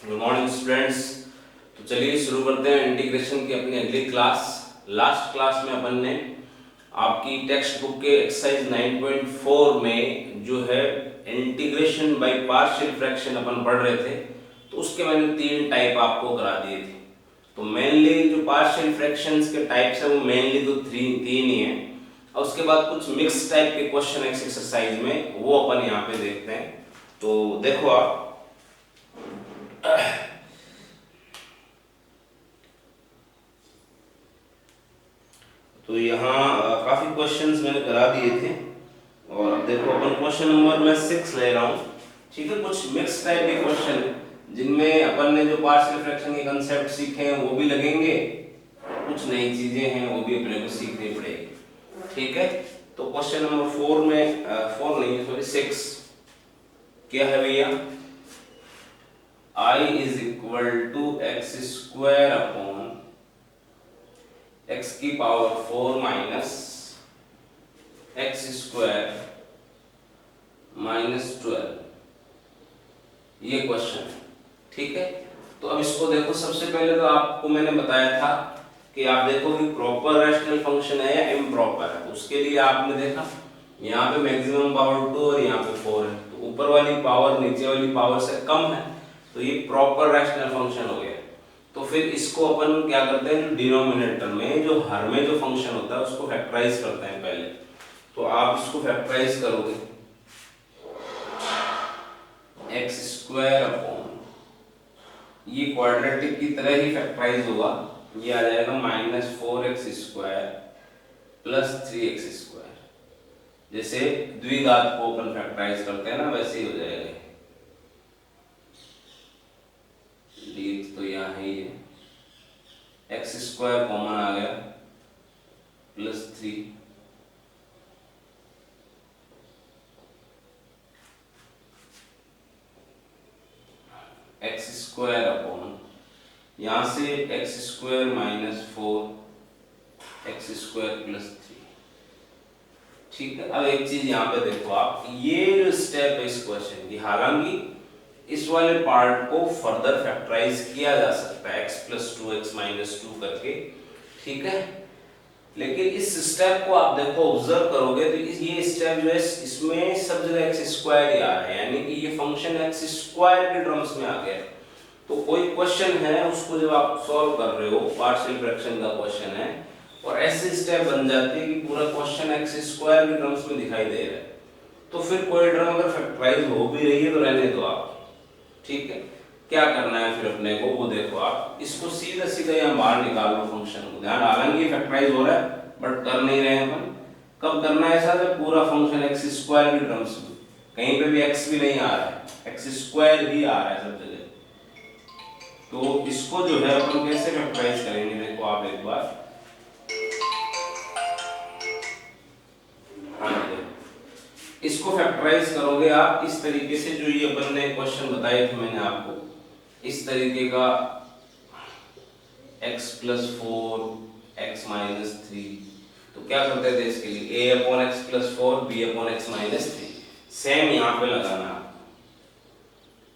Good morning students. तो चलिए शुरू करते हैं इंटीग्रेशन की अपनी अगली क्लास। लास्ट क्लास में अपन ने आपकी टेक्स्ट बुक के एक्सरसाइज 9.4 में जो है इंटीग्रेशन बाय पार्शियल फ्रैक्शन अपन पढ़ रहे थे, तो उसके मैंने 3 टाइप आपको करा दिए थे। तो मेनली जो पार्शियल फ्रैक्शंस के टाइप्स है वो मेनली तो तीन ही हैं, और उसके बाद कुछ मिक्स टाइप के क्वेश्चन एक्सरसाइज में वो अपन यहाँ पे देखते हैं। तो देखो आप, तो यहाँ काफी क्वेश्चंस मैंने करा दिए थे, और अब देखो अपन क्वेश्चन नंबर मैं 6 ले रहा हूँ। ठीक है, कुछ मिक्स टाइप के क्वेश्चन है जिनमें अपन ने जो पार्शियल फ्रैक्शन के कंसेप्ट सीखे हैं वो भी लगेंगे, कुछ नई चीजें हैं वो भी अपने को सीखनी पड़ेगी। ठीक है, तो क्वेश्चन नंबर 4 में 4 नहीं सॉरी 6 क्या है भैया, I is equal to x square upon x की power 4 minus x square minus 12, ये क्वेश्चन है। ठीक है, तो अब इसको देखो, सबसे पहले तो आपको मैंने बताया था कि आप देखो कि प्रॉपर रैशनल फंक्शन है या इम्प्रॉपर है। उसके लिए आपने देखा यहाँ पे मैक्सिमम पावर 2 और यहाँ पे 4 है, तो ऊपर वाली पावर नीचे वाली पावर से कम है, तो ये प्रॉपर रैशनल फंक्शन हो गया। तो फिर इसको अपन क्या करते हैं, जो डिनोमिनेटर में जो हर में जो फंक्शन होता है उसको फैक्टराइज करते हैं पहले। तो आप इसको फैक्टराइज करोगे, एक्स स्क्वायर अपॉन, ये क्वाड्रेटिक की तरह ही फैक्टराइज होगा, ये आ जाएगा minus 4x square plus 3x square. जैसे द्विघात को अपन फैक्टराइज करते हैं ना, वैसे ही हो जाएगा। तो यहाँ है ये एक्स स्क्वायर कॉमन आ गया प्लस 3 एक्स स्क्वायर अपॉन, यहां से x square minus 4 x square plus 3। ठीक है, अब एक चीज यहाँ पे देखो आप, ये जो स्टेप है इस क्वेश्चन की, हालांकि इस वाले पार्ट को फर्दर फैक्टराइज किया जा सकता है x प्लस 2x माइनस 2 करके। ठीक है, लेकिन इस स्टेप को आप देखो ऑब्जर्व करोगे तो ये स्टेप जो है इसमें सब जगह एक्स स्क्वायर ही आ रहा है, यानी कि ये फंक्शन एक्स स्क्वायर के टर्म्स में आ गया। तो कोई क्वेश्चन है उसको जब आप सॉल्व कर रहे हो, पार्शियल फ्रैक्शन का क्वेश्चन है, और ऐसे स्टेप बन जाती है कि पूरा क्वेश्चन एक्स स्क्वायर के टर्म्स में दिखाई दे रहा है, तो फिर कोई टर्म अगर फैक्टराइज हो भी रही है तो रहने दो आप। ठीक है, क्या करना है फिर अपने को, वो देखो आप, इसको सीधा सीधा यहाँ बाहर निकाल लो फंक्शन को। ध्यान, हालांकि फैक्टराइज हो रहा है बट कर नहीं रहे हैं अपन। कब करना है ऐसा, जब पूरा फंक्शन एक्स स्क्वायर के टर्म्स में, कहीं पे भी एक्स भी नहीं आ रहा है, एक्स स्क्वायर ही आ रहा है सब जगह। तो इसको जो है अपन कैसे फैक्टराइज करेंगे, देखो आप एक बार, इसको फैक्टराइज करोगे आप इस तरीके से, जो ये अपन ने क्वेश्चन बताए थे मैंने आपको, इस तरीके का x प्लस 4 x माइनस 3। तो क्या करते थे इसके लिए, a upon x plus 4 b upon x minus 3, same यहाँ पे लगाना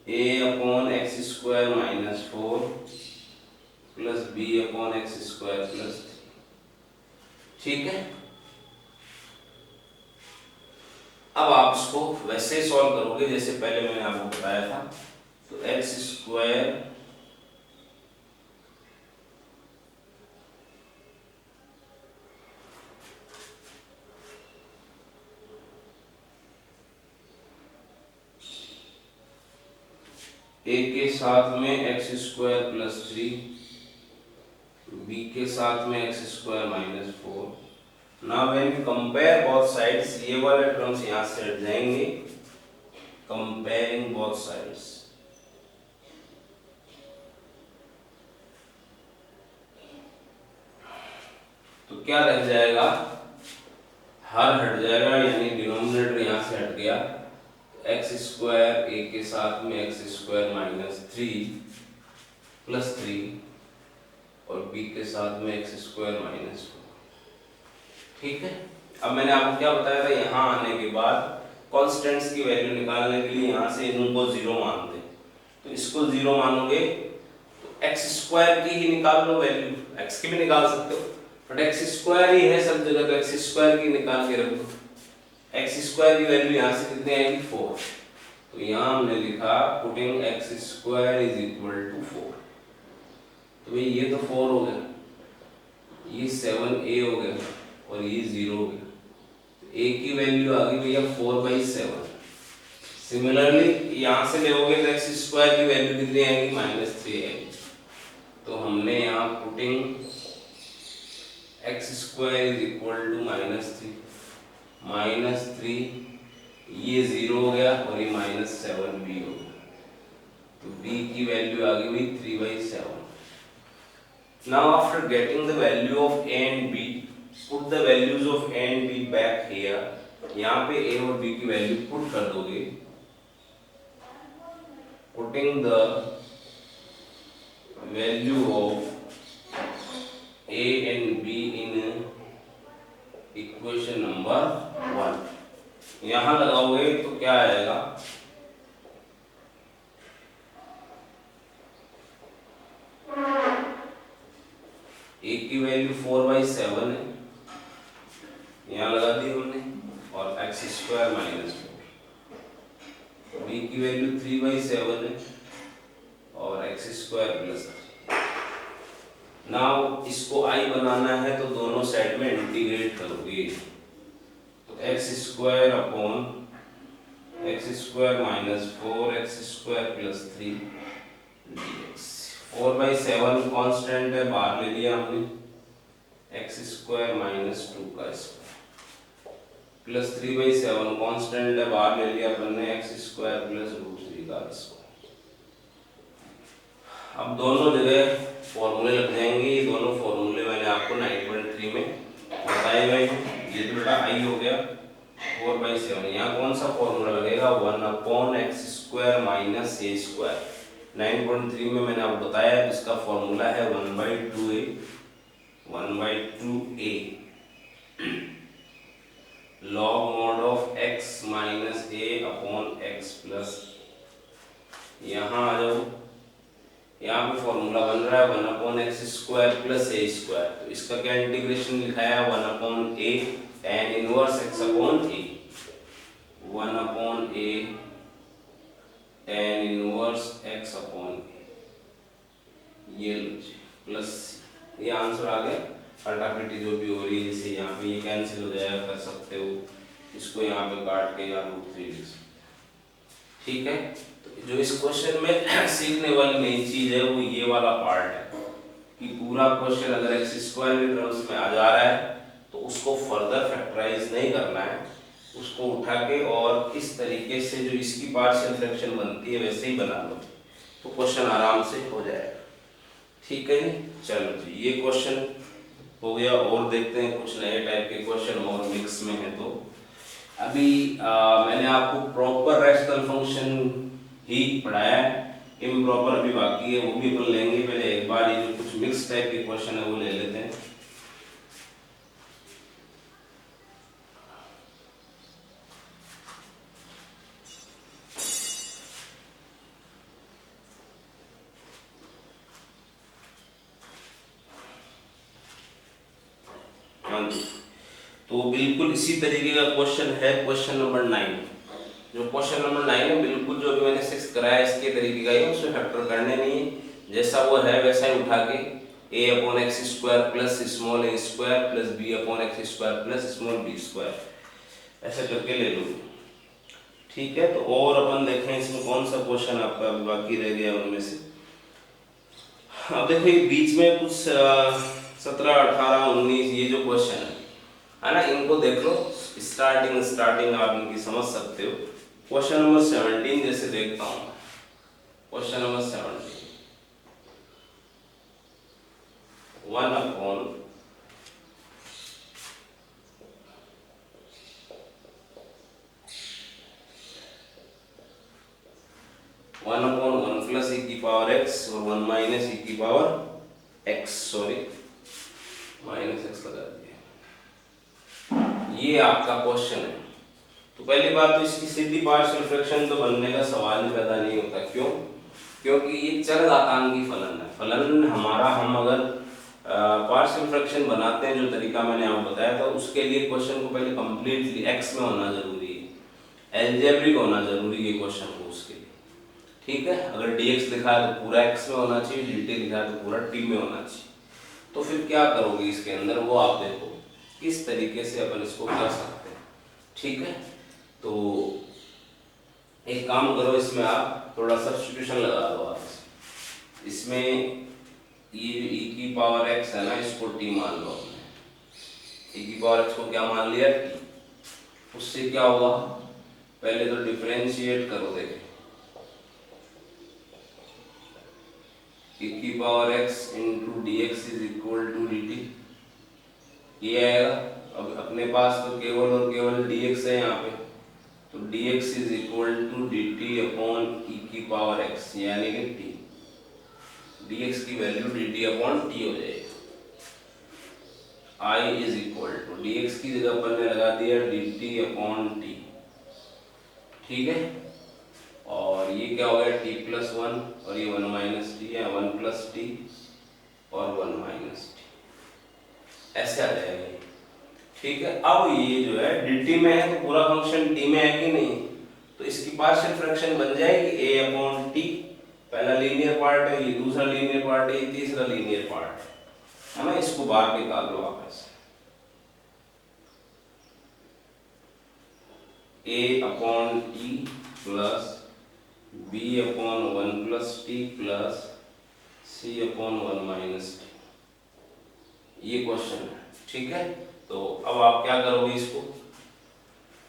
a upon x square minus 4 plus b upon x square plus 3। ठीक है, अब आप इसको वैसे सॉल्व करोगे जैसे पहले मैंने आपको बताया था। तो एक्स स्क्वायर ए के साथ में एक्स स्क्वायर प्लस 3, बी के साथ में x square minus 4। Now when you compare both sides, ये वाले टर्म्स यहां से हट जाएंगे, कंपेयरिंग बोथ साइड्स, तो क्या रह जाएगा, हर हट जाएगा, यानी डिनोमिनेटर यहां से हट गया। एक्स स्क्वायर ए के साथ में एक्स स्क्वायर माइनस 3 प्लस 3 और बी के साथ में एक्स स्क्वायर माइनस 4। ठीक है, अब मैंने आपको क्या बताया था, यहाँ आने के बाद कांस्टेंट्स की वैल्यू निकालने के लिए यहाँ से इनको 0 मानते हैं। तो तो इसको 0 मानोगे तो एक्स स्क्वायर की ही निकाल लो वैल्यू, एक्स की भी निकाल सकते हो बट एक्स स्क्वायर ही है सब जगह, तो एक्स स्क्वायर की निकाल के रखो। एक्स स्क्वायर की वैल्यू यहाँ से कितनी आएगी 4, तो यहाँ हमने लिखा putting x square is equal to 4। तो भाई ये तो 4 हो गया, ये 7a हो गया और ये 0 हो गया, तो a की वैल्यू आ गई भैया 4/7। सिमिलरली यहाँ से लेओगे तो एक्स स्क्वायर की वैल्यू कितनी आएगी -3 आएगी। तो हमने यहाँ putting x square is equal to -3 ये 0 हो गया और ये -7b हो गया, तो b की वैल्यू आ गई 3/7। Now after getting the value of a and b, put the values of a and b back here। यहाँ पे a और b की वैल्यू पुट कर दोगे, putting the value of a and b in equation number 1, यहाँ लगाओगे तो क्या आएगा, a की वैल्यू 4/7 है, यहाँ लगा दी हमने, और एक्स स्क्वायर -4, b की वैल्यू 3/7 है और एक्स स्क्वायर +3। नाउ इसको i बनाना है तो दोनों साइड में इंटीग्रेट करोगे, तो x square upon x square -4 x square +3 dx। 4/7 constant है, बाहर ले लिया हमने, एक्स स्क्वायर -2 का स्क्वायर प्लस 3/7 कांस्टेंट है, बाहर ले लिया अपन ने, एक्स स्क्वायर +√3 का स्क्वायर। अब दोनों जगह फॉर्मूले लग जाएंगे, ये दोनों फॉर्मूले मैंने आपको 9.3 में बताए हुए हैं। ये तो बेटा आई हो गया 4/7, यहाँ कौन सा फॉर्मूला लगेगा 1/x² माइनस a स्क्वायर। 9.3 में मैंने आपको बताया इसका फॉर्मूला है 1/2a log mod of x minus a upon x plus, यहाँ आ जाओ, यहाँ पे फॉर्मूला बन रहा है 1/x² प्लस a स्क्वायर, तो इसका क्या इंटीग्रेशन लिखा है 1/a tan inverse x upon a, 1/a tan inverse x upon ये प्लस, ये आंसर आ गया। फटाफटी जो भी हो रही है, जैसे यहाँ पे ये कैंसिल हो जाएगा, कर सकते हो इसको यहाँ पे काट के या √3 लिख सकते, ठीक है। तो जो इस क्वेश्चन में सीखने वाली मेन चीज है वो ये वाला पार्ट है कि पूरा क्वेश्चन अगर एक्स स्क्वायर के टर्म्स में आ जा रहा है तो उसको फर्दर फैक्टराइज नहीं करना है, उसको उठा के और इस तरीके से जो इसकी पार्शियल फ्रैक्शन बनती है वैसे ही बना लो, तो क्वेश्चन आराम से हो जाएगा, ठीक है। चलो जी, ये क्वेश्चन हो गया, और देखते हैं कुछ नए टाइप के क्वेश्चन और मिक्स में है। तो अभी मैंने आपको प्रॉपर रैशनल फंक्शन ही पढ़ाया है, इम्प्रॉपर अभी बाकी है, वो भी अपन लेंगे। पहले एक बार ये जो कुछ मिक्स टाइप के क्वेश्चन है वो ले लेते हैं। तो बिल्कुल इसी तरीके का क्वेश्चन है क्वेश्चन नंबर 9। जो क्वेश्चन नंबर 9 है बिल्कुल जो भी मैंने 6 कराया इसके तरीके का ही, उसमें फैक्टर करने नहीं है, जैसा वो है वैसा ही उठा के a/x² plus small a square plus b/x² plus small b square ऐसे करके ले लो, ठीक है। तो और अपन देखें इसमें कौन सा क्वेश्चन आपका बाकी रह गया उनमें से। अब देखिए बीच में कुछ 17, 18, 19 ये जो क्वेश्चन है ना, इनको देख लो, स्टार्टिंग आप इनकी समझ सकते हो। क्वेश्चन नंबर 17 जैसे देखता हूँ, क्वेश्चन नंबर 17 1/1 प्लस e की पावर x और 1 माइनस e की power x, sorry minus x लगा दिया, ये आपका क्वेश्चन है। तो पहली बात तो इसकी सीधी पार्शियल फ्रैक्शन तो बनने का सवाल ही पैदा नहीं होता, क्यों? क्योंकि ये चरघातांक की फलन है। फलन हमारा, हम अगर पार्शियल फ्रैक्शन बनाते हैं जो तरीका मैंने आपको बताया था, उसके लिए क्वेश्चन को पहले कंप्लीटली एक्स में होना जरूरी है, एल्जेब्रिक होना जरूरी है क्वेश्चन को उसके लिए, ठीक है। अगर dx लिखा है तो पूरा x में होना चाहिए, dt लिखा है तो पूरा t में होना चाहिए। तो फिर क्या करोगे इसके अंदर, वो आप देखो किस तरीके से अपन इसको कर सकते हैं, ठीक है। तो एक काम करो, इसमें आप थोड़ा सब्स्टिट्यूशन लगा दो आप इसमें, ये e की पावर x है ना, इसको t मान लो आपने, e की पावर x को क्या मान लिया, t। उससे क्या होगा, पहले तो डिफरेंशिएट करो, देखें e की power x into D X is equal to D T, ये आएगा। अब अपने पास तो केवल और केवल dx है यहाँ पे, तो dx is equal to D T upon E की पावर x, यानी कि t, dx की वैल्यू dt अपॉन t हो जाएगी। I is equal to dx की जगह पर ने लगा दिया dt अपॉन t, ठीक है। और ये क्या हो गया, t प्लस 1 और ये 1 माइनस टी है, 1 प्लस टी और 1 माइनस टी, ऐसे आ जाएगा, ठीक है। अब ये जो है dt में है तो पूरा फंक्शन t में है कि नहीं, तो इसकी पार्शियल फ्रैक्शन बन जाएगी a अपॉन टी, पहला लीनियर पार्ट है, ये दूसरा लीनियर पार्ट है, ये तीसरा लीनियर पार्ट है ना। इसको बाहर निकाल लो आप ऐसे, a upon T plus b upon 1 plus T plus c upon 1 minus T, ये क्वेश्चन है, ठीक है। तो अब आप क्या करोगे, इसको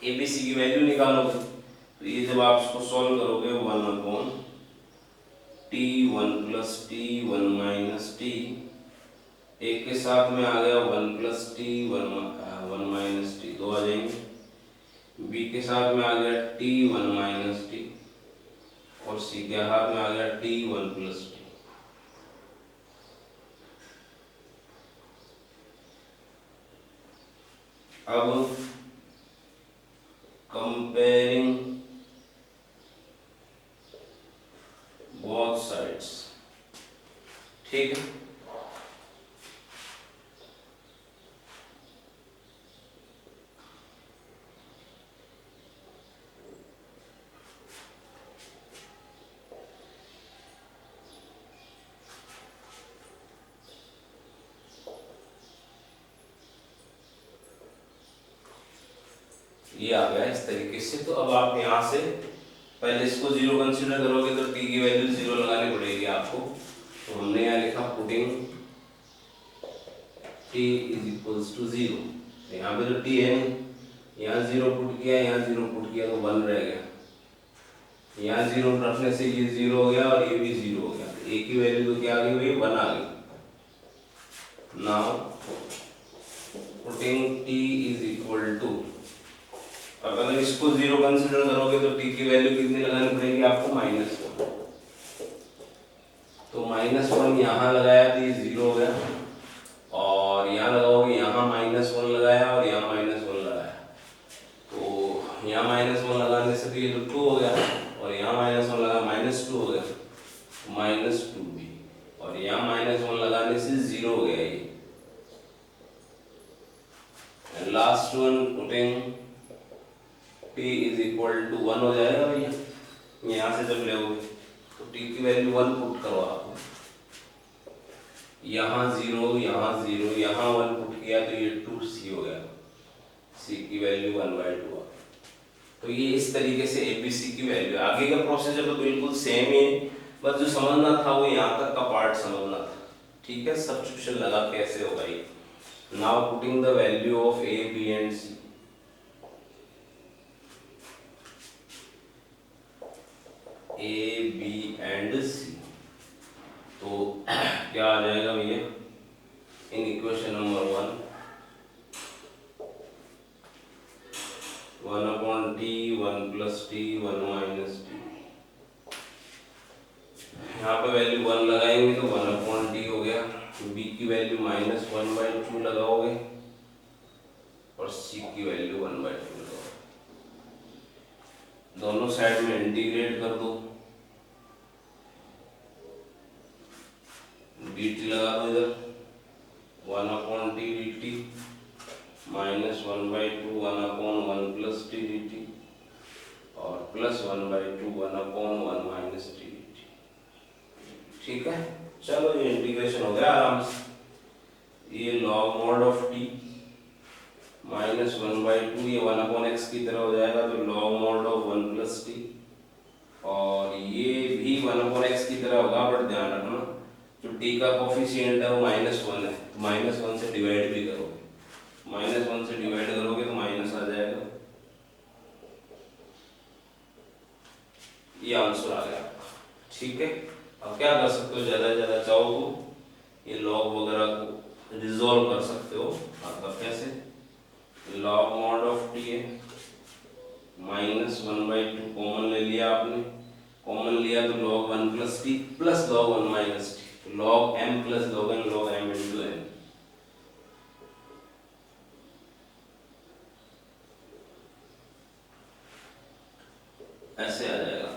एबीसी की वैल्यू निकालोगे, तो ये जब आप इसको सॉल्व करोगे 1 upon T 1 plus T 1 minus T, एक के साथ में आ गया 1 प्लस टी 1 माइनस टी, दो आ जाएंगे, बी के साथ में आ गया टी 1 माइनस टी और सी के हाथ में आ गया टी 1 प्लस टी। अब कंपेयरिंग बोथ साइड्स, ठीक है। ये आ गया इस तरीके से। तो अब आप यहाँ से पहले इसको जीरो कंसीडर करोगे तो t की वैल्यू जीरो लगानी पड़ेगी आपको, तो हमने यहाँ लिखा putting t is equals to zero, यहाँ पे तो t है नहीं, यहाँ जीरो पुट किया, यहाँ जीरो पुट किया तो 1 रह गया, यहाँ जीरो रखने से ये जीरो हो गया और ये भी जीरो हो गया, तो a की वैल्यू तो क्या आ गई भाई, 1 आ गई। Now putting t is equal to, अब अगर इसको जीरो कंसीडर करोगे तो t की वैल्यू कितनी लगानी पड़ेगी आपको, -1, तो -1 यहाँ लगाया तो ये जीरो हो गया, और यहाँ लगाओगे, यहाँ -1 लगाया और यहाँ -1 लगाया, तो यहाँ -1 लगाने से तो ये तो 2 हो गया, और यहाँ -1 लगा -2 हो गया, -2 भी, और यहाँ -1 लगाने से 0 हो गया ये। Last one putting t is equal to 1 हो जाएगा भैया, यहाँ से जब लोगे तो t की वैल्यू 1 पुट करो आप, यहाँ 0 यहाँ 0 यहाँ 1 पुट किया तो ये 2c हो गया, c की वैल्यू 1/2। तो ये इस तरीके से abc की वैल्यू, आगे का प्रोसीजर तो बिल्कुल सेम ही है, बस जो समझना था वो यहाँ तक का पार्ट समझना था, ठीक है। सब्स्टिट्यूशन लगा कैसे होगा ये, now putting the value of a b and c, a b and c, तो क्या आ जाएगा भैया, इन equation number 1 upon T 1 plus T 1 minus T, यहाँ पे वैल्यू 1 लगाएंगे तो 1 अपॉन टी हो गया, b की वैल्यू -1/2 लगाओगे और c की वैल्यू 1/2 लगाओगे, दोनों साइड में इंटीग्रेट कर दो, dt लगा दो इधर, 1/t dt minus 1/2 1/1 plus t dt और प्लस 1/2 1/1 माइनस t dt। ठीक है, चलो ये इंटीग्रेशन हो गया आराम से। ये log mod of t minus 1/2 ये 1/x की तरह हो जाएगा, तो log mod of 1 plus t, और ये भी 1/x की तरह होगा, बट ध्यान रखना जो t का कोफिशिएंट है वो -1 है, तो -1 से डिवाइड भी करोगे, -1 से डिवाइड करोगे तो माइनस आ जाएगा। ये आंसर आ गया। ठीक है, अब क्या कर सकते हो, ज़्यादा से ज़्यादा चाहो तो ये लॉग वगैरह को रिजॉल्व कर सकते हो। मतलब कैसे, लॉग मॉड ऑफ टी है, -1/2 कॉमन ले लिया आपने, कॉमन लिया तो log 1 plus T plus log 1 minus T, तो log m plus log m into n। ऐसे आ जाएगा,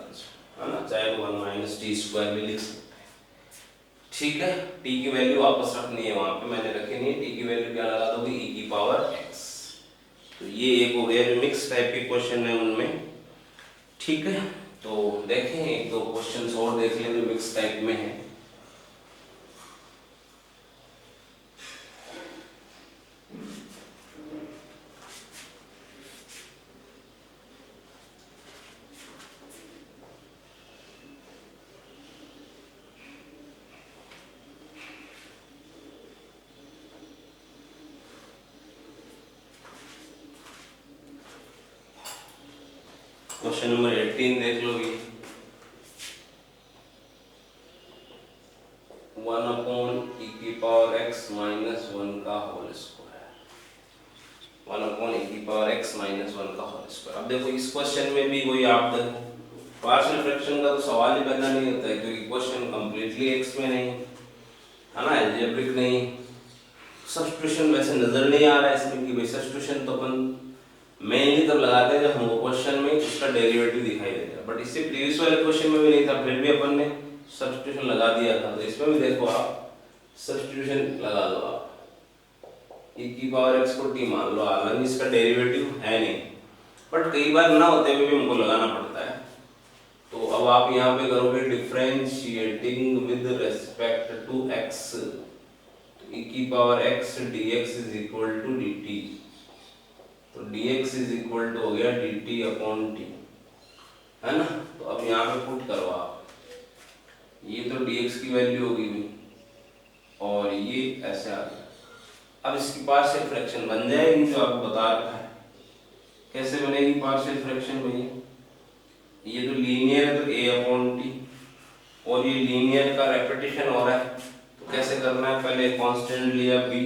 है ना, चाहे तो 1 माइनस टी स्क्वायर भी लिख सकते हैं। ठीक है, t की वैल्यू वापस रखनी है, वहां पे मैंने रखी नहीं, t की वैल्यू क्या लगा दोगे, e की पावर x। तो ये एक हो गया जो मिक्स टाइप के क्वेश्चन है उनमें। ठीक है, तो देखें एक दो क्वेश्चंस और देख लें जो मिक्स टाइप में है। क्वेश्चन नंबर 18 देख लो, ये 1/e की पावर x माइनस 1 का होल स्क्वायर, 1/e की पावर x माइनस 1 का होल स्क्वायर। अब देखो इस क्वेश्चन में भी वही आप देखो, पार्शियल फ्रैक्शन का तो सवाल ही पैदा नहीं होता है, क्योंकि क्वेश्चन कंप्लीटली x में नहीं है ना, अलजेब्रिक नहीं। सब्स्टिट्यूशन वैसे नजर नहीं आ रहा है इसमें कि भाई सब्स्टिट्यूशन तो अपन मेनली तब लगाते हैं जब हमको क्वेश्चन में उसका डेरिवेटिव दिखाई देगा, बट इससे प्रीवियस वाले क्वेश्चन में भी नहीं था, फिर भी अपन ने सब्स्टिट्यूशन लगा दिया था। तो इसमें भी देखो आप सब्स्टिट्यूशन लगा दो, आप e की पावर x को t मान लो, हालांकि इसका डेरिवेटिव है नहीं, बट कई बार ना होते हुए भी हमको लगाना पड़ता है। तो अब आप यहाँ पे करोगे differentiating with respect to x, तो e की power x dx is equal to dt, तो dx इज इक्वल टू हो गया dt अपॉन t, है ना। तो अब यहाँ पे पुट करो आप, ये तो dx की वैल्यू होगी भी, और ये ऐसे आ गया। अब इसकी पार्शियल फ्रैक्शन बन जाएगी जो आपको बता रखा है। कैसे बनेगी पार्शियल फ्रैक्शन भैया, ये तो लीनियर है तो a अपॉन टी, और ये लीनियर का रेपिटेशन हो रहा है, तो कैसे करना है, पहले कांस्टेंट लिया b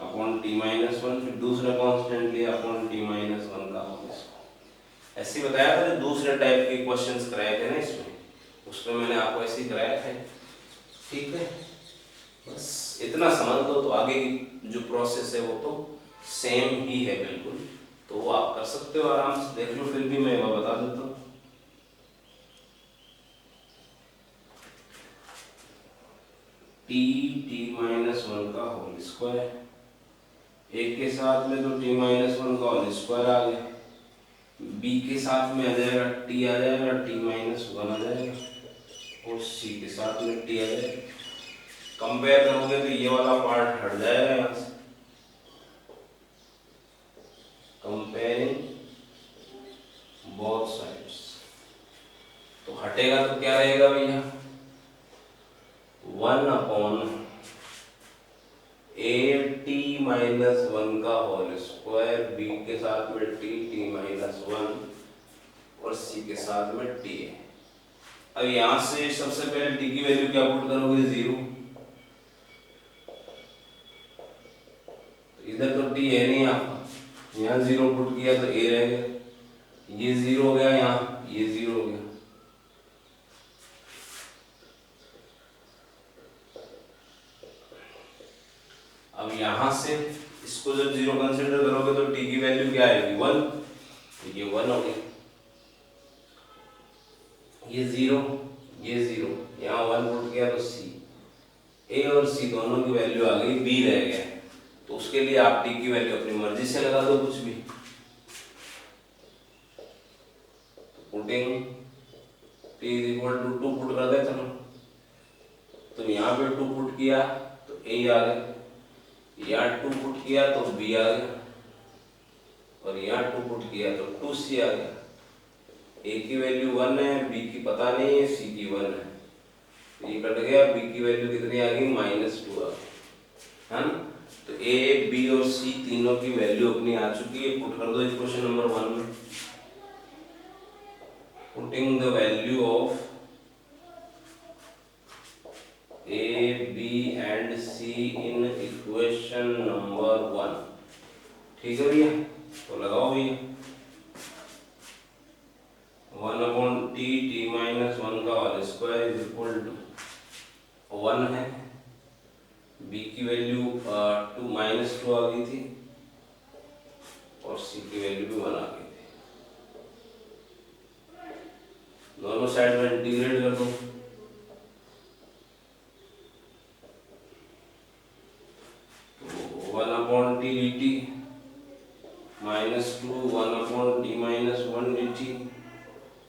अपॉन टी माइनस 1, फिर दूसरा कांस्टेंट लिया अपॉन टी माइनस 1 का होल स्क्वायर। ऐसे ही बताया था, दूसरे टाइप के क्वेश्चंस कराए थे ना इसमें, उसमें मैंने आपको ऐसे ही कराया था। ठीक है, बस इतना समझ लो तो आगे की जो प्रोसेस है वो तो सेम ही है बिल्कुल, तो वो आप कर सकते हो आराम से, देख लो। फिर भी मैं वह बता देता हूँ, टी माइनस 1 का होल स्क्वायर, एक के साथ में तो t माइनस 1 का होल स्क्वायर आ गया, b के साथ में आ जाएगा t आ जाएगा, t माइनस 1 आ जाएगा, और c के साथ में t आ जाएगा। कंपेयर करोगे तो ये वाला पार्ट हट जाएगा यहाँ से, कंपेयरिंग बोथ साइड्स, तो हटेगा तो क्या रहेगा भैया, 1 अपॉन a t माइनस 1 का होल स्क्वायर, b के साथ में t माइनस 1 और c के साथ में t है। अब यहाँ से सबसे पहले t की वैल्यू क्या पुट करोगे, 0, तो इधर तो t है नहीं आपका, यहाँ 0 पुट किया तो a रह गया, ये 0 हो गया, यहाँ ये 0 हो गया। अब यहाँ से इसको जब 0 कंसीडर करोगे तो t की वैल्यू क्या आएगी, 1, तो ये 1 हो गया, ये 0, ये 0, यहाँ 1 पुट किया तो c, ए और सी दोनों की वैल्यू आ गई, बी रह गया, तो उसके लिए आप टी की वैल्यू अपनी मर्जी से लगा दो कुछ भी। Putting T is equal to 2 put कर देते ना, तो यहाँ पे 2 पुट किया तो ए आ गया, यहाँ 2 पुट किया तो बी आ गया, और यहाँ 2 पुट किया तो 2c आ गया। ए की वैल्यू 1 है, बी की पता नहीं है, सी की 1 है, ये कट गया, बी की वैल्यू कितनी आ गई, -2 आ गई, है ना। तो ए, बी और सी तीनों की वैल्यू अपनी आ चुकी है, पुट कर दो इक्वेशन नंबर 1 में। Putting the value of A, B and C in equation number 1, ठीक है भैया, तो लगाओ भैया 1/t t-1 का whole square is equal to 1 है, बी की वैल्यू -2 आ गई थी, और सी की वैल्यू भी 1 आ गई थी। दोनों साइड में इंटीग्रेट कर दो, तो 1/t dt -2 1/t-1 dt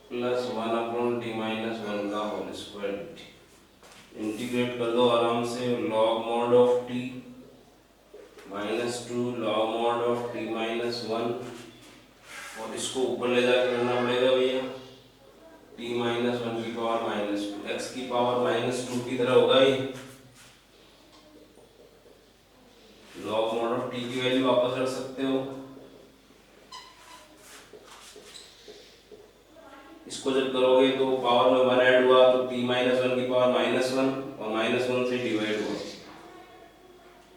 plus 1/t-1 का होल स्क्वायर dt। इंटीग्रेट कर दो आराम से, log mod of t -2 log mod of t-1, और इसको ऊपर ले जाकर करना पड़ेगा भैया, t-1 की पावर -2, x की पावर -2 की तरह होगा ये। log mod of t की वैल्यू वापस रख सकते हो, इसको जब करोगे तो पावर में 1 ऐड हुआ तो t-1 की पावर -1, और -1 से डिवाइड हुआ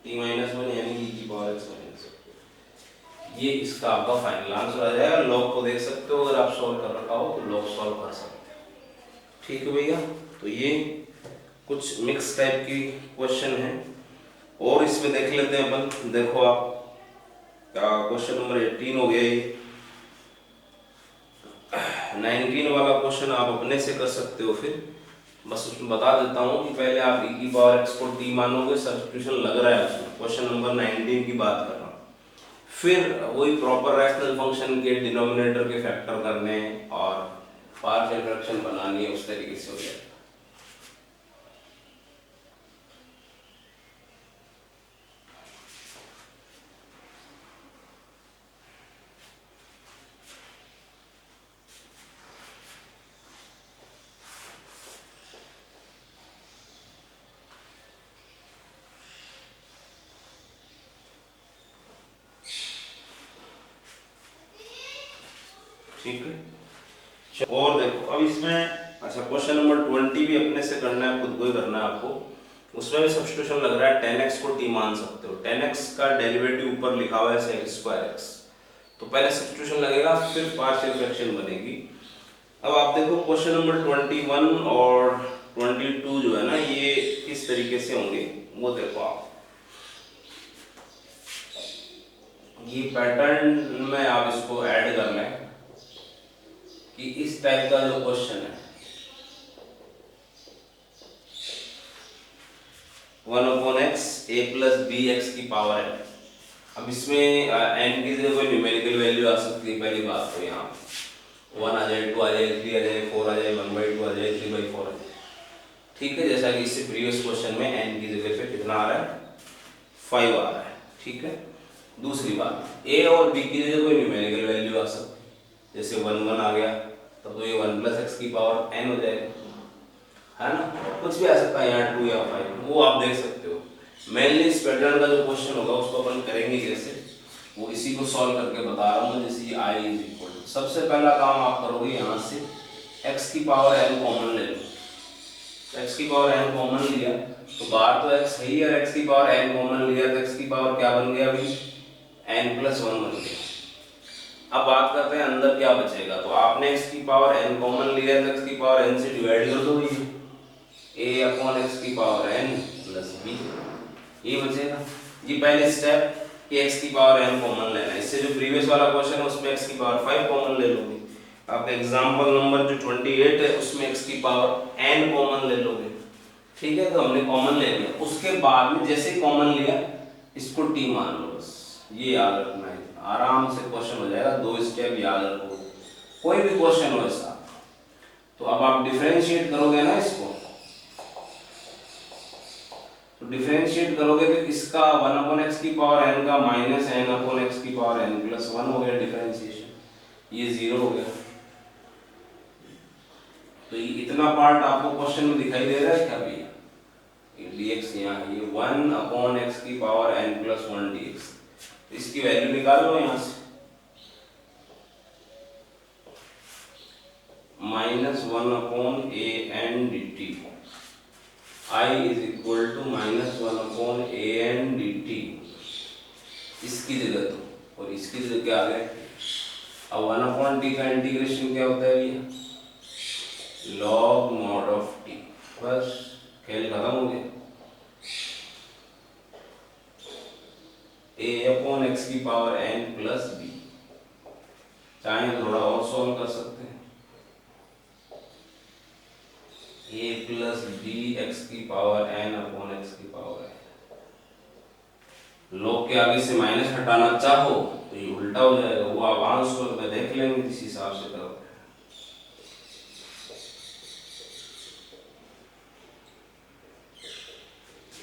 t-1 यानी कि की पावर x -1। ये इसका आपका फाइनल आंसर आ जाएगा। लॉग को देख सकते हो, अगर आप सॉल्व कर रखा हो तो लॉग सॉल्व कर सकते हो, ठीक है भैया। तो ये कुछ मिक्स टाइप की क्वेश्चन है, और इसमें देख लेते हैं अपन। देखो आप क्वेश्चन नंबर 18 हो गया, ये 19 वाला क्वेश्चन आप अपने से कर सकते हो। फिर बस उसमें बता देता हूँ कि पहले आप e की पावर x को t मानोगे, सब्स्टिट्यूशन लग रहा है उसमें, क्वेश्चन नंबर 19 की बात कर रहा हूँ। फिर वही प्रॉपर रैशनल फंक्शन के डिनोमिनेटर के फैक्टर करने और पार्शियल फ्रैक्शन बनानी है, उस तरीके से हो जाएगा। ठीक है, और देखो अब इसमें अच्छा क्वेश्चन नंबर 20 भी अपने से करना है, खुद को ही करना है आपको। उसमें भी सब्स्टिट्यूशन लग रहा है, 10x को t मान सकते हो, 10x का डेरिवेटिव ऊपर लिखा हुआ है sec²x, तो पहले सब्स्टिट्यूशन लगेगा फिर पार्शियल फ्रैक्शन बनेगी। अब आप देखो क्वेश्चन नंबर 21 और 22 जो है ना, ये किस तरीके से होंगे वो देखो आप। ये पैटर्न में आप इसको ऐड कर लें कि इस टाइप का जो क्वेश्चन है 1/x a + bx की पावर है। अब इसमें n की जगह कोई न्यूमेरिकल वैल्यू आ सकती है, पहली बात तो यहाँ 1 आ जाए, 2 आ जाए, 3 आ जाए, 4 आ जाए, 1/2 आ जाए, 3/4 आ जाए, ठीक है। जैसा कि इससे प्रीवियस क्वेश्चन में n की जगह पे कितना आ रहा है, 5 आ रहा है, ठीक है। दूसरी बात a और b की जगह कोई न्यूमेरिकल वैल्यू आ सकती है, जैसे 1 1 आ गया तब तो ये 1 + x की पावर n हो जाएगा, है ना। कुछ भी आ सकता है यहाँ 2 या 5, वो आप देख सकते हो। मेनली इस पैटर्न का जो क्वेश्चन होगा उसको अपन करेंगे कैसे, वो इसी को सॉल्व करके बता रहा हूँ। जैसे ये i = सबसे पहला काम आप करोगे यहाँ से x की पावर n कॉमन ले लो, x की पावर n कॉमन लिया तो बाहर तो x है ही, और x की पावर n कॉमन लिया तो x की पावर क्या बन गया अभी, n + 1 बन गया। अब बात करते हैं अंदर क्या बचेगा, तो आपने x की पावर n कॉमन लिया तो x की पावर n से डिवाइड कर दो, ये a/x की पावर n + b, ये बचेगा। ये पहले स्टेप कि x की पावर n कॉमन लेना है। इससे जो प्रीवियस वाला क्वेश्चन है उसमें x की पावर 5 कॉमन ले लोगे। आप एग्जांपल नंबर जो 28 है उसमें x की पावर n कॉमन ले लोगे, ठीक है, तो हमने कॉमन ले लिया, उसके बाद में जैसे कॉमन लिया इसको टी मान लो, बस ये याद रखना है, आराम से क्वेश्चन हो जाएगा, 2 स्टेप याद रखो, कोई भी क्वेश्चन हो ऐसा। तो अब आप डिफरेंशिएट करोगे ना इसको, तो डिफरेंशिएट करोगे तो इसका 1/x की पावर n का -n/x की पावर n+1 हो गया डिफरेंशिएशन, ये 0 हो गया। तो ये इतना पार्ट आपको क्वेश्चन में दिखाई दे रहा है क्या भैया, dx यहाँ ये 1/x की पावर n+1 dx, इसकी वैल्यू निकाल लो यहाँ से, -1/an dt, I = -1/an dt, इसकी जगह तो, और इसकी जगह क्या आ गया, अब 1/t का इंटीग्रेशन क्या होता है भैया, log mod of t, बस खेल खत्म हो गया। a/x की पावर n+b, चाहे थोड़ा और सॉल्व कर सकते हैं, a+b x की पावर n/x की पावर है, log के आगे से माइनस हटाना चाहो तो ये उल्टा हो जाएगा, वो आप आंसर में देख लेंगे जिस हिसाब से करो।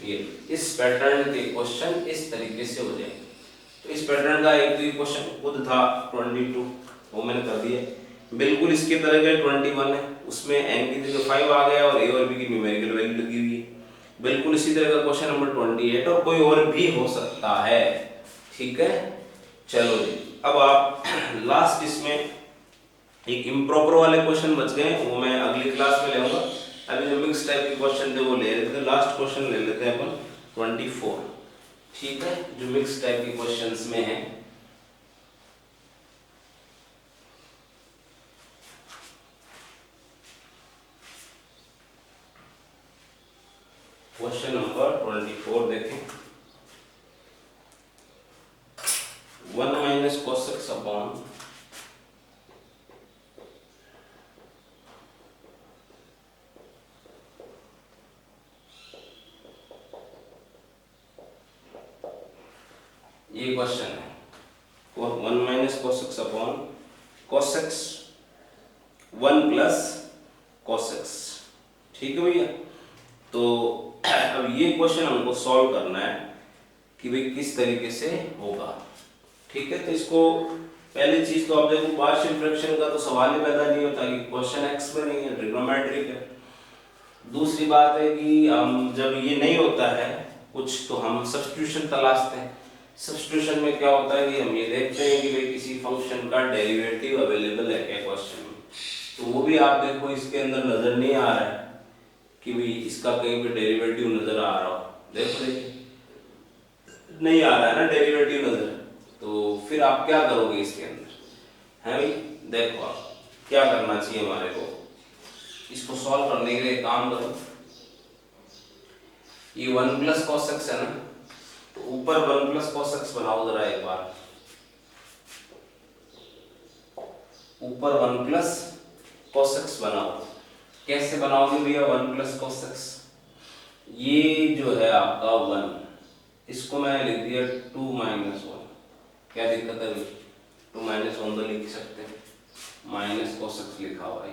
ये इस पैटर्न के क्वेश्चन इस तरीके से हो जाएंगे। तो इस पैटर्न का एक तो क्वेश्चन खुद था 22, वो मैंने कर दिया, बिल्कुल इसके तरह का 21 है, उसमें n की जगह 5 आ गया और a और b की न्यूमेरिकल वैल्यू लगी हुई है। बिल्कुल इसी तरह का क्वेश्चन नंबर 28 और कोई और भी हो सकता है, ठीक है। चलो जी, अब आप लास्ट इसमें एक इम्प्रॉपर वाले क्वेश्चन बच गए, वो मैं अगली क्लास में लेऊंगा। अभी जो मिक्स टाइप के क्वेश्चन थे वो ले लेते हैं, लास्ट क्वेश्चन ले लेते हैं अपन 24, ठीक है, जो मिक्स टाइप के क्वेश्चंस में है। क्वेश्चन नंबर 24 देखें, 1 - cos x अपॉन ये क्वेश्चन है, 1 - cos x upon cos x 1 + cos x, ठीक है भैया। तो अब ये क्वेश्चन हमको सॉल्व करना है कि भाई किस तरीके से होगा, ठीक है। तो इसको पहली चीज तो आप देखो, पार्शियल फ्रैक्शन का तो सवाल ही पैदा नहीं होता कि क्वेश्चन एक्स में नहीं है, ट्रिग्नोमेट्रिक है। दूसरी बात है कि हम जब ये नहीं होता है कुछ तो हम सब्स्टिट्यूशन तलाशते हैं। सब्स्टिट्यूशन में क्या होता है कि हम ये देखते हैं कि भाई किसी फंक्शन का डेरिवेटिव अवेलेबल है क्या क्वेश्चन में, तो वो भी आप देखो इसके अंदर नजर नहीं आ रहा है कि भाई इसका कहीं पे डेरिवेटिव नजर आ रहा हो, देखो देखिए नहीं आ रहा है ना डेरिवेटिव नजर, तो फिर आप क्या करोगे इसके अंदर, है भाई। देखो आप क्या करना चाहिए हमारे को, इसको सॉल्व करने के लिए काम करो, ये 1 + cos x है ना, तो ऊपर 1 + cos x बनाओ जरा एक बार, ऊपर 1 + cos x बनाओ। कैसे बनाओगे भैया 1 + cos x, ये जो है आपका 1, इसको मैं लिख दिया 2 - 1, क्या दिक्कत है भाई, 2 - 1 तो लिख सकते हैं, -cos x लिखा हुआ है,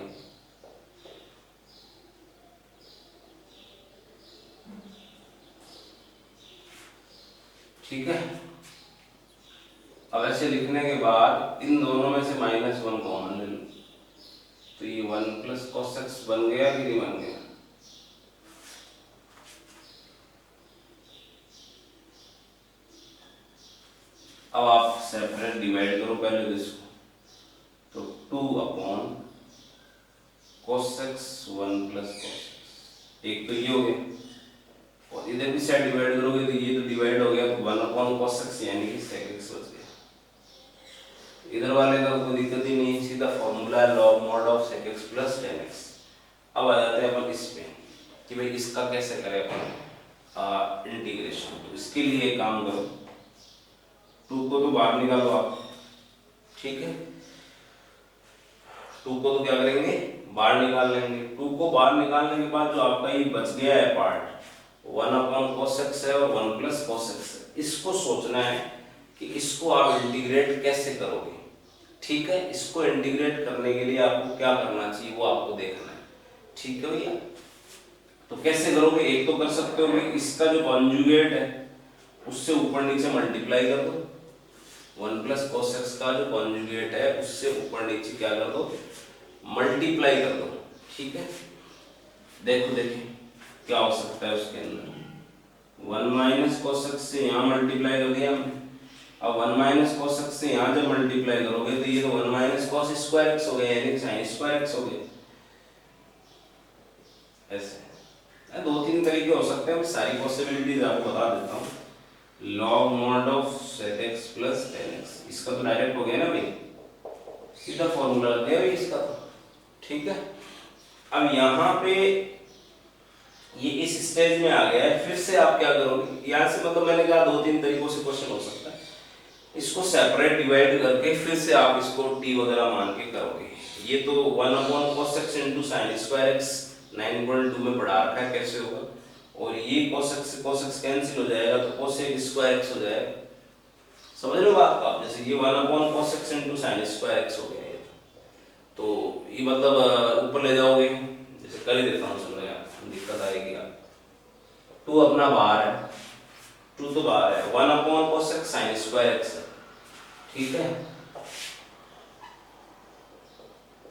ठीक है। अब ऐसे लिखने के बाद इन दोनों में से -1 कॉमन ले लो, तो ये 1 + cos x बन गया कि नहीं बन गया, अब आप सेपरेट डिवाइड करो पहले तो इसको, तो 2/cos x 1 + cos x, एक तो ये हो गया, और इधर भी साइड डिवाइड करोगे तो ये तो डिवाइड हो गया, तो 1/cos x यानी कि sec x बच गया। इधर वाले का कोई दिक्कत ही नहीं, सीधा फॉर्मूला है log mod of sec x + tan x। अब आ जाते हैं अपन इस पे कि भाई इसका कैसे करें अपन इंटीग्रेशन, तो इसके लिए काम करो, 2 को तो बाहर निकालो आप, ठीक है, 2 को तो क्या करेंगे बाहर निकाल लेंगे। 2 को बाहर निकालने के बाद जो आपका ये बच गया है पार्ट 1/cos x है और 1 + cos x है, इसको सोचना है कि इसको आप इंटीग्रेट कैसे करोगे। ठीक है, इसको इंटीग्रेट करने के लिए आपको क्या करना चाहिए वो आपको देखना है। ठीक है भैया, तो कैसे करोगे? एक तो कर सकते हो कि इसका जो कॉन्जुगेट है उससे ऊपर नीचे मल्टीप्लाई कर दो। 1 + cos x का जो कॉन्जुगेट है उससे ऊपर नीचे क्या कर दो? मल्टीप्लाई कर दो। ठीक है, देखो देखिए क्या हो सकता है उसके अंदर। 1 - cos x से यहाँ मल्टीप्लाई कर दिया हमने। अब 1 - cos x से यहाँ जब मल्टीप्लाई करोगे तो ये तो 1 - cos स्क्वायर x हो गया, यानी sin स्क्वायर x हो गया। ऐसे 2-3 तरीके हो सकते हैं, सारी पॉसिबिलिटीज आपको बता देता हूँ। log mod of sec x plus tan x, इसका तो डायरेक्ट हो गया ना भाई, सीधा फॉर्मूला लग गया भाई इसका तो। ठीक है, अब यहाँ पे ये इस स्टेज में आ गया है, फिर से आप क्या करोगे? यहाँ से मतलब मैंने कहा 2-3 तरीकों से क्वेश्चन हो सकता है। इसको सेपरेट डिवाइड करके फिर से आप इसको t वगैरह मान के करोगे। ये तो 1/cos x × sin square x 9.2 में पढ़ा रखा है कैसे होगा, और ये cos x कैंसिल हो जाएगा तो cosec स्क्वायर x हो जाएगा। समझ रहे हो बात आप? जैसे ये 1/cos x × sin square x हो गया है, तो ये मतलब ऊपर ले जाओगे, जैसे कर ही देता हूँ, सुन रहे हैं दिक्कत आएगी आप। 2 अपना बाहर है, 2 तो बाहर है, 1/cos x sin square x। ठीक है,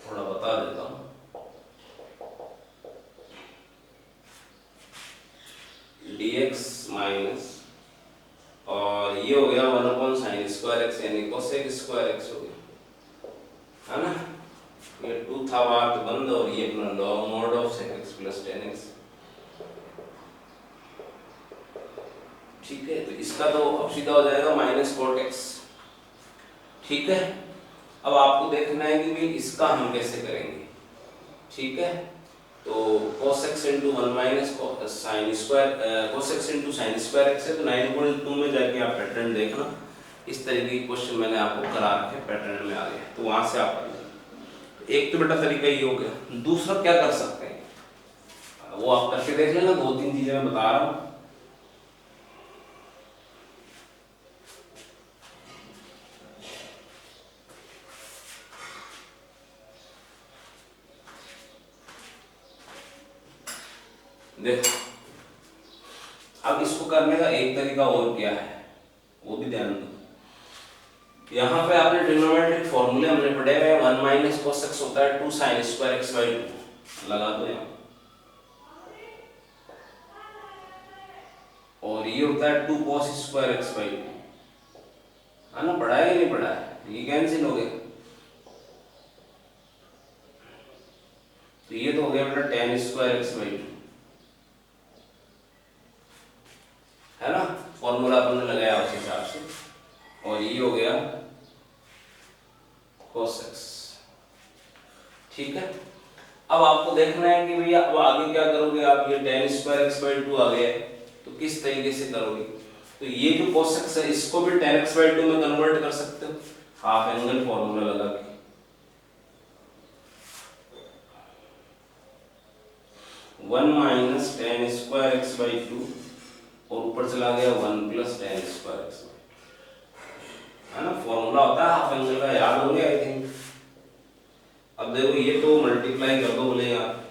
थोड़ा बता देता हूँ। dx माइनस और ये हो गया 1/sin स्क्वायर x यानी cosec स्क्वायर x हो गया, है ना। ये 2 था बाहर तो बंद, और ये अपना log mod of sec x plus tan x। ठीक है, तो इसका तो अब सीधा हो जाएगा -cot x। ठीक है, अब आपको देखना है कि भाई इसका हम कैसे करेंगे। ठीक है, तो cos x × 1 - sin square cos x × sin square x है, तो 9.2 में जाके आप पैटर्न देखना। इस तरीके की क्वेश्चन मैंने आपको करा रखे, पैटर्न में आ गया, तो वहां से आप कर लेना। एक तो बेटा तरीका ये हो गया। दूसरा क्या कर सकते हैं वो आप करके देख लेना। 2-3 चीजें मैं बता रहा हूँ। देखो, अब इसको करने का एक तरीका और क्या है वो भी ध्यान दो। यहाँ पे आपने ट्रिग्नोमेट्रिक फॉर्मूले हमने पढ़े हुए, 1 - cos x होता है 2 sin स्क्वायर x/2, लगा दो यहाँ, और ये होता है 2 cos स्क्वायर x/2, है ना। पढ़ा है या नहीं पढ़ा है? ये कैंसिल हो गया, तो ये तो हो गया बेटा tan स्क्वायर x/2, है ना। फॉर्मूला अपन ने लगाया उस हिसाब से, और ये हो गया cos x। ठीक है, अब आपको देखना है कि भैया अब आगे क्या करोगे आप। ये tan स्क्वायर x/2 आ गया है, तो किस तरीके से करोगे? तो ये जो cos x है इसको भी tan x/2 में कन्वर्ट कर सकते हो, हाफ एंगल फॉर्मूला लगा के। 1 - tan स्क्वायर x/2 और ऊपर चला गया 1 + tan स्क्वायर x/2, है ना। फॉर्मूला होता है हाफ एंगल का, याद होंगे आई थिंक। अब देखो ये तो मल्टीप्लाई कर दो बोले यार,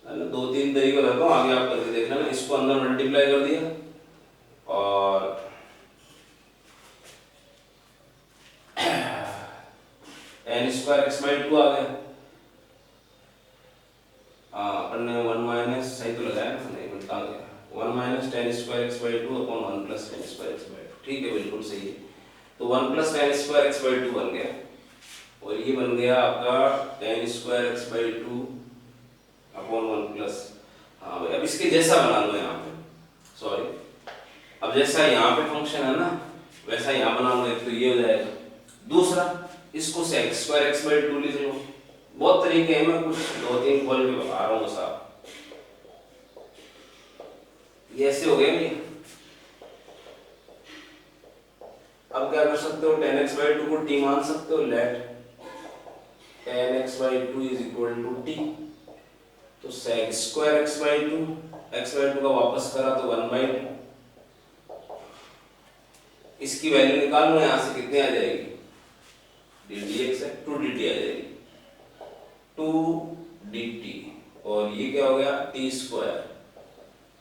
है ना। 2-3 तरीके बताता हूँ, आगे आप करके देखना ना। इसको अंदर मल्टीप्लाई कर दिया और tan स्क्वायर x/2 आ गया। अपन ने 1 - सही तो लगाया ना, नहीं मिलता गया 1 - tan square x/2 upon 1 + tan square x/2। ठीक है, बिल्कुल सही है। तो 1 + tan स्क्वायर x/2 बन गया, और ये बन गया आपका tan स्क्वायर x/2 अपॉन 1 +। हाँ भाई, अब इसके जैसा बना लो यहाँ पे, सॉरी, अब जैसा यहाँ पे फंक्शन है ना वैसा यहाँ बना लो, एक तो ये हो जाएगा। दूसरा, इसको sec स्क्वायर x/2 लिख लो। बहुत तरीके हैं, मैं कुछ 2-3 खोल के बता रहा हूँ साहब। ये ऐसे हो गया भैया। अब क्या कर सकते हो, tan x/2 को t मान सकते हो, let tan x/2 is equal to t। तो sec स्क्वायर x/2, x/2 का वापस करा तो 1/2। इसकी वैल्यू निकाल लो, यहां से कितनी आ जाएगी, ddx है 2dt आ जाएगी, 2dt। और ये क्या हो गया, t square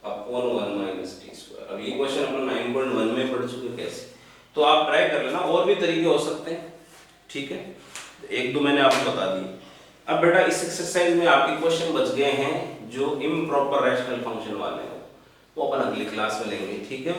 upon 1 minus T square. अब ये क्वेश्चन अपन 9.1 में पढ़ चुके कैसे, तो आप ट्राई कर लेना, और भी तरीके हो सकते हैं, ठीक है, एक दो मैंने आपको बता दिए। अब बेटा इस एक्सरसाइज में आपके क्वेश्चन बच गए हैं जो इम्प्रॉपर रैशनल फंक्शन वाले हैं, वो अपन अगली क्लास में लेंगे, ठीक है।